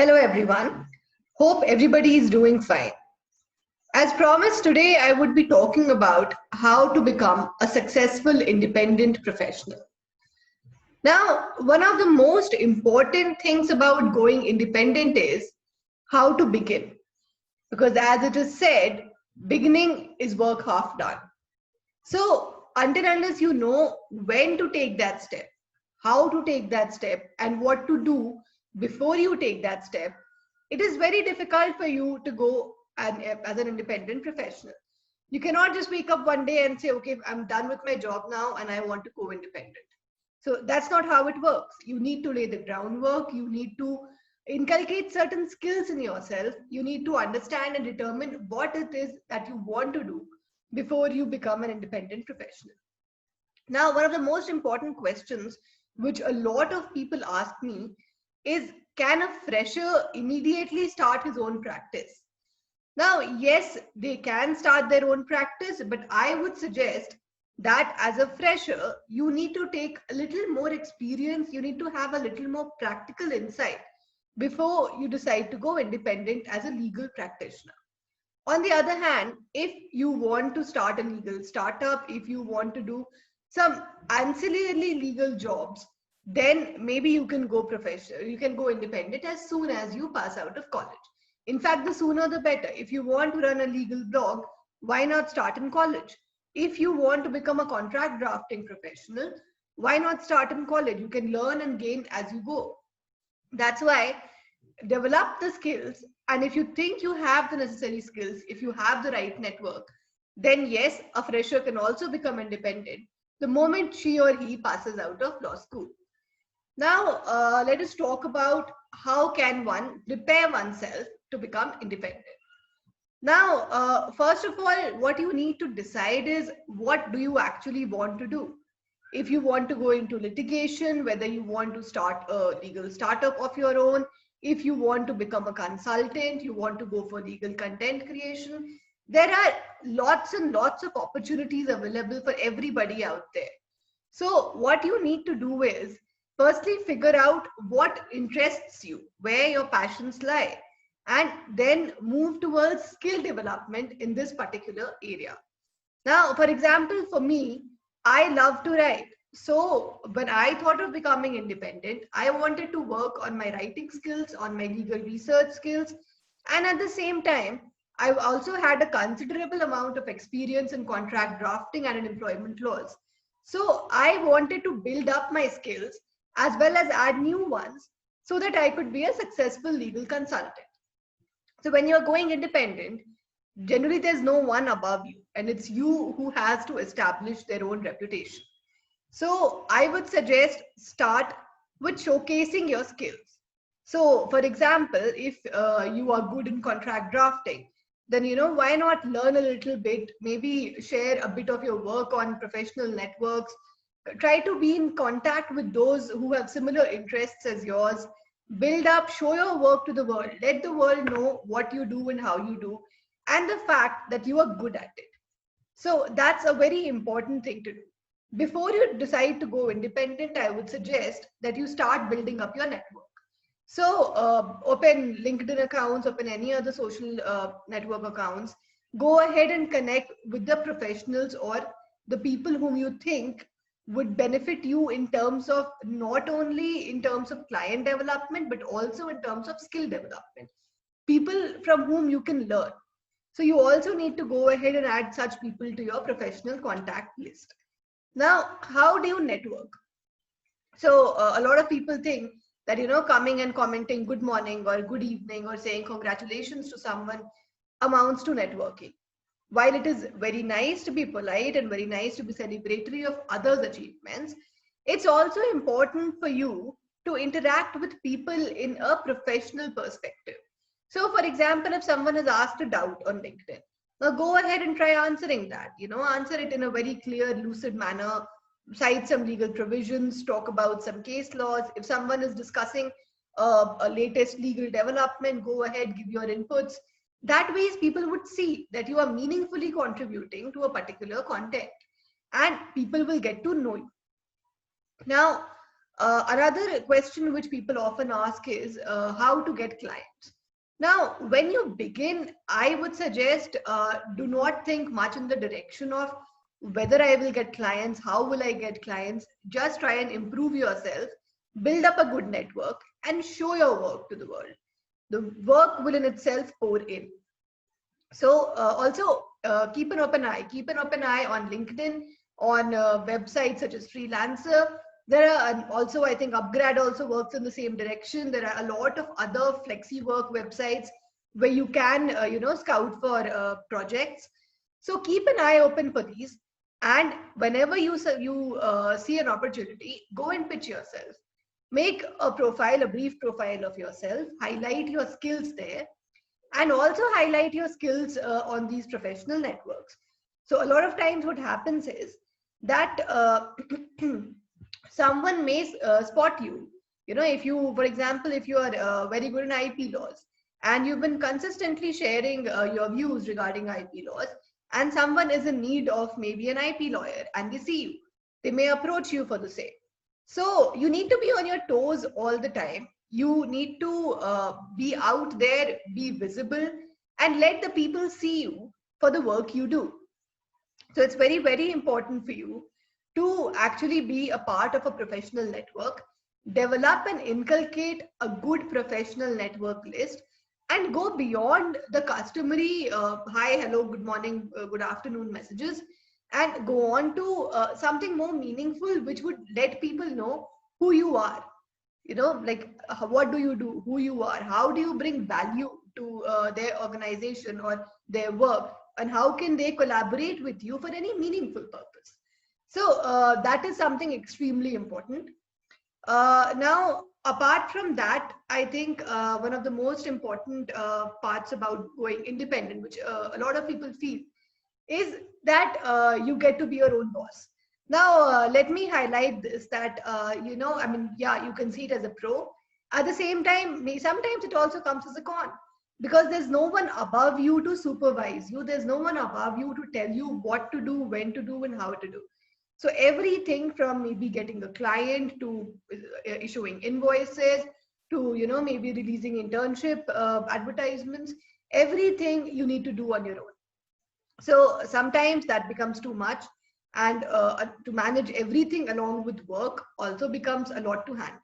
Hello everyone. Hope everybody is doing fine. As promised, today I would be talking about how to become a successful independent professional. Now, one of the most important things about going independent is how to begin. Because as it is said, beginning is work half done. So, until unless you know when to take that step, how to take that step, and what to do before you take that step, it is very difficult for you to go as an independent professional. You cannot just wake up one day and say, okay, I'm done with my job now and I want to go independent. So that's not how it works. You need to lay the groundwork. You need to inculcate certain skills in yourself. You need to understand and determine what it is that you want to do before you become an independent professional. Now, one of the most important questions which a lot of people ask me is, can a fresher immediately start his own practice? Now, yes, they can start their own practice, but I would suggest that as a fresher, you need to take a little more experience, you need to have a little more practical insight before you decide to go independent as a legal practitioner. On the other hand, if you want to start a legal startup, if you want to do some ancillary legal jobs, then maybe you can go professional, you can go independent as soon as you pass out of college. In fact, the sooner the better. If you want to run a legal blog, why not start in college? If you want to become a contract drafting professional, why not start in college? You can learn and gain as you go. That's why develop the skills, and if you think you have the necessary skills, if you have the right network, then yes, a fresher can also become independent the moment she or he passes out of law school. Now let us talk about how can one prepare oneself to become independent. Now first of all, what you need to decide is, what do you actually want to do? If you want to go into litigation, whether you want to start a legal startup of your own, if you want to become a consultant, you want to go for legal content creation, there are lots and lots of opportunities available for everybody out there. So what you need to do is, firstly, figure out what interests you, where your passions lie, and then move towards skill development in this particular area. Now, for example, for me, I love to write. So when I thought of becoming independent, I wanted to work on my writing skills, on my legal research skills, and at the same time, I also had a considerable amount of experience in contract drafting and in employment laws. So I wanted to build up my skills as well as add new ones so that I could be a successful legal consultant. So when you're going independent, generally there's no one above you, and it's you who has to establish their own reputation. So I would suggest start with showcasing your skills. So for example, if you are good in contract drafting, then why not learn a little bit, maybe share a bit of your work on professional networks, try to be in contact with those who have similar interests as yours, build up, show your work to the world, let the world know what you do and how you do, and the fact that you are good at it. So that's a very important thing to do. Before you decide to go independent, I would suggest that you start building up your network. So open LinkedIn accounts, open any other social network accounts, go ahead and connect with the professionals or the people whom you think would benefit you in terms of, not only in terms of client development, but also in terms of skill development. People from whom you can learn. So you also need to go ahead and add such people to your professional contact list. Now, how do you network? So a lot of people think that, coming and commenting good morning or good evening or saying congratulations to someone amounts to networking. While it is very nice to be polite and very nice to be celebratory of others' achievements, it's also important for you to interact with people in a professional perspective. So, for example, if someone has asked a doubt on LinkedIn, now go ahead and try answering that. Answer it in a very clear, lucid manner, cite some legal provisions, talk about some case laws. If someone is discussing a latest legal development, go ahead, give your inputs. That way, people would see that you are meaningfully contributing to a particular content, and people will get to know you. Now, Another question which people often ask is how to get clients. Now, when you begin, I would suggest do not think much in the direction of whether I will get clients, how will I get clients. Just try and improve yourself, build up a good network, and show your work to the world. The work will in itself pour in. So also keep an open eye. Keep an open eye on LinkedIn, on websites such as Freelancer. There are also, I think, Upgrad also works in the same direction. There are a lot of other flexi work websites where you can, scout for projects. So keep an eye open for these. And whenever you see an opportunity, go and pitch yourself. Make a profile, a brief profile of yourself. Highlight your skills there, and also highlight your skills on these professional networks. So a lot of times what happens is that someone may spot you. If you, for example, if you are very good in IP laws and you've been consistently sharing your views regarding IP laws, and someone is in need of maybe an IP lawyer and they see you, they may approach you for the same. So you need to be on your toes all the time. You need to be out there, be visible, and let the people see you for the work you do. So it's very, very important for you to actually be a part of a professional network, develop and inculcate a good professional network list, and go beyond the customary hi, hello, good morning, good afternoon messages, and go on to something more meaningful, which would let people know who you are. Like what do you do, who you are, how do you bring value to their organization or their work, and how can they collaborate with you for any meaningful purpose. So that is something extremely important. Now, apart from that, I think one of the most important parts about going independent, which a lot of people feel, is that you get to be your own boss. Now, let me highlight this, that, yeah, you can see it as a pro. At the same time, sometimes it also comes as a con, because there's no one above you to supervise you. There's no one above you to tell you what to do, when to do, and how to do. So everything from maybe getting a client to issuing invoices to, maybe releasing internship advertisements, everything you need to do on your own. So sometimes that becomes too much, and to manage everything along with work also becomes a lot to handle.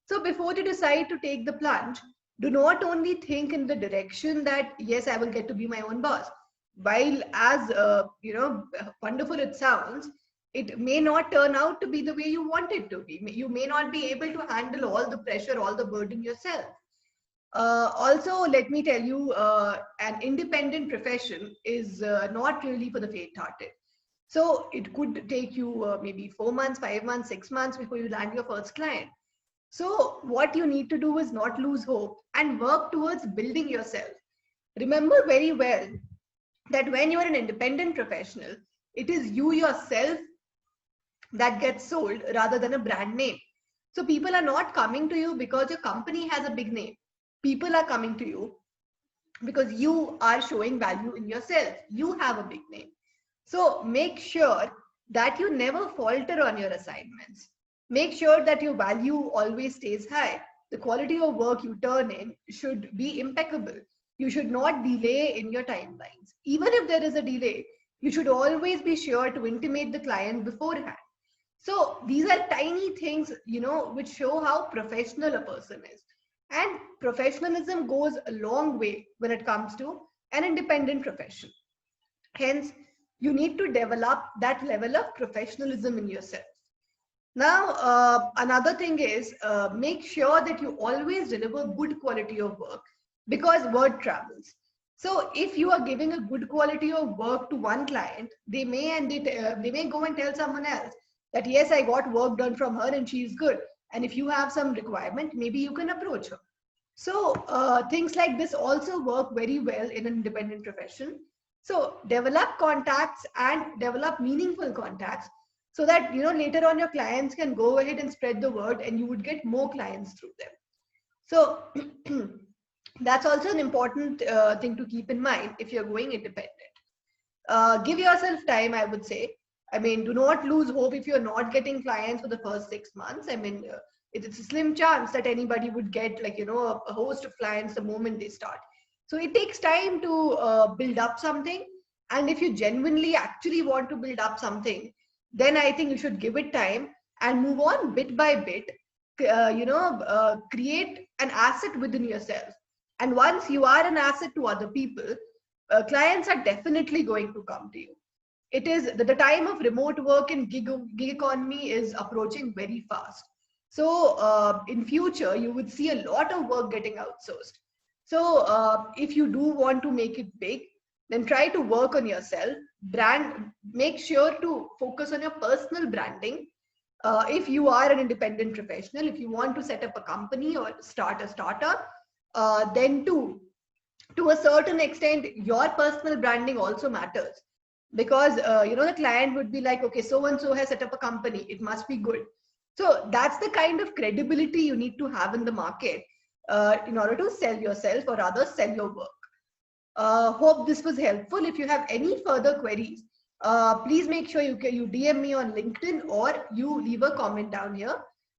So before you decide to take the plunge, do not only think in the direction that, yes, I will get to be my own boss. While as, wonderful it sounds, it may not turn out to be the way you want it to be. You may not be able to handle all the pressure, all the burden yourself. Also, let me tell you, an independent profession is not really for the faint-hearted. So it could take you maybe 4 months, 5 months, 6 months before you land your first client. So what you need to do is not lose hope and work towards building yourself. Remember very well that when you are an independent professional, it is you yourself that gets sold rather than a brand name. So people are not coming to you because your company has a big name. People are coming to you because you are showing value in yourself. You have a big name. So make sure that you never falter on your assignments. Make sure that your value always stays high. The quality of work you turn in should be impeccable. You should not delay in your timelines. Even if there is a delay, you should always be sure to intimate the client beforehand. So these are tiny things, which show how professional a person is. And professionalism goes a long way when it comes to an independent profession. Hence, you need to develop that level of professionalism in yourself. Now, another thing is make sure that you always deliver good quality of work, because word travels. So if you are giving a good quality of work to one client, they may go and tell someone else that, yes, I got work done from her and she is good. And if you have some requirement, maybe you can approach her. So things like this also work very well in an independent profession. So develop contacts and develop meaningful contacts, so that later on your clients can go ahead and spread the word and you would get more clients through them. So that's also an important thing to keep in mind if you're going independent. Give yourself time, I would say. I mean, do not lose hope if you're not getting clients for the first 6 months. I mean, it's a slim chance that anybody would get like, a host of clients the moment they start. So it takes time to build up something. And if you genuinely actually want to build up something, then I think you should give it time and move on bit by bit, create an asset within yourself. And once you are an asset to other people, clients are definitely going to come to you. It is the time of remote work and gig economy is approaching very fast. So in future, you would see a lot of work getting outsourced. So if you do want to make it big, then try to work on yourself, make sure to focus on your personal branding. If you are an independent professional, if you want to set up a company or start a startup, then to a certain extent, your personal branding also matters, because the client would be like, okay, so and so has set up a company, it must be good. So that's the kind of credibility you need to have in the market in order to sell yourself or rather sell your work. Hope this was helpful. If you have any further queries, please make sure you DM me on LinkedIn or you leave a comment down here.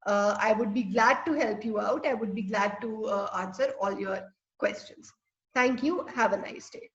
I would be glad to help you out. I would be glad to answer all your questions. Thank you. Have a nice day.